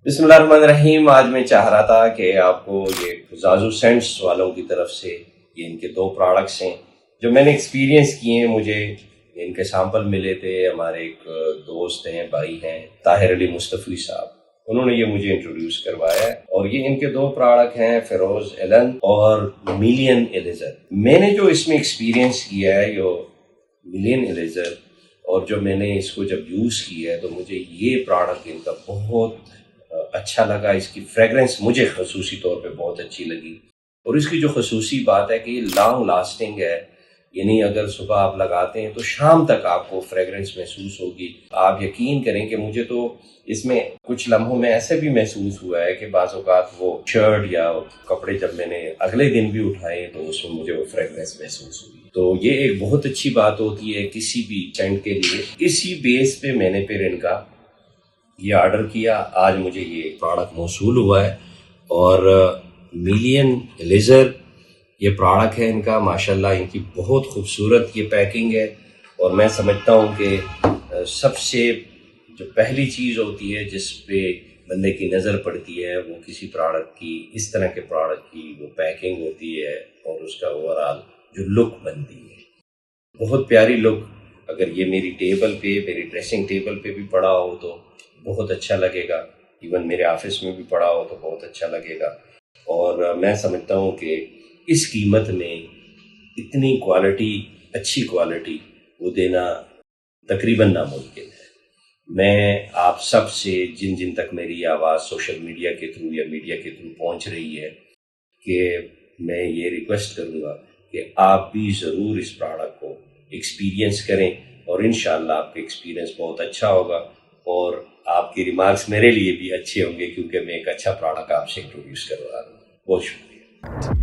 बिस्मिल्लाहिर्रहमानिर्रहीम। आज मैं चाह रहा था कि आपको ये जाजू सेंट्स वालों की तरफ से ये इनके दो प्रोडक्ट्स हैं जो मैंने एक्सपीरियंस किए हैं। मुझे इनके सैंपल मिले थे, हमारे एक दोस्त हैं, भाई हैं, ताहिर अली मुस्तफ़ी साहब, उन्होंने ये मुझे इंट्रोड्यूस करवाया है। और ये इनके दो प्रोडक्ट हैं, फेरोज एलन और मिलियन इरेज़र। मैंने जो इसमें एक्सपीरियंस किया है यो मिलियन इरेज़र, और जो मैंने इसको जब यूज़ किया है तो मुझे ये प्रोडक्ट इनका बहुत अच्छा लगा। इसकी फ्रेगरेंस मुझे खसूसी तौर पे बहुत अच्छी लगी, और इसकी जो खसूसी बात है कि ये लॉन्ग लास्टिंग है, यानी अगर सुबह आप लगाते हैं तो शाम तक आपको फ्रेगरेंस महसूस होगी। आप यकीन करें कि मुझे तो इसमें कुछ लम्हों में ऐसे भी महसूस हुआ है कि बाज़ औक़ात वो शर्ट या कपड़े जब मैंने अगले दिन भी उठाए तो उसमें मुझे वो फ्रेगरेंस महसूस हुई। तो ये एक बहुत अच्छी बात होती है किसी भी सेंट के लिए। इसी बेस पे मैंने फिर इनका ये ऑर्डर किया। आज मुझे ये प्रोडक्ट मौसूल हुआ है, और मिलियन इरेज़र ये प्रोडक्ट है इनका। माशाल्लाह इनकी बहुत खूबसूरत ये पैकिंग है, और मैं समझता हूँ कि सबसे जो पहली चीज़ होती है जिस पे बंदे की नज़र पड़ती है वो किसी प्रोडक्ट की, इस तरह के प्रोडक्ट की वो पैकिंग होती है और उसका ओवरऑल जो लुक बनती है, बहुत प्यारी लुक। अगर ये मेरी टेबल पे, मेरी ड्रेसिंग टेबल पे भी पड़ा हो तो बहुत अच्छा लगेगा, इवन मेरे ऑफिस में भी पड़ा हो तो बहुत अच्छा लगेगा। और मैं समझता हूँ कि इस कीमत में इतनी क्वालिटी, अच्छी क्वालिटी वो देना तकरीबन नामुमकिन है। मैं आप सब से, जिन जिन तक मेरी आवाज़ सोशल मीडिया के थ्रू या मीडिया के थ्रू पहुँच रही है, कि मैं ये रिक्वेस्ट करूँगा कि आप भी ज़रूर इस प्रोडक्ट को एक्सपीरियंस करें, और इंशाअल्लाह आपका एक्सपीरियंस बहुत अच्छा होगा, और आपकी रिमार्क्स मेरे लिए भी अच्छे होंगे क्योंकि मैं एक अच्छा प्रोडक्ट आपसे इंट्रोड्यूस करवा रहा हूँ। बहुत शुक्रिया।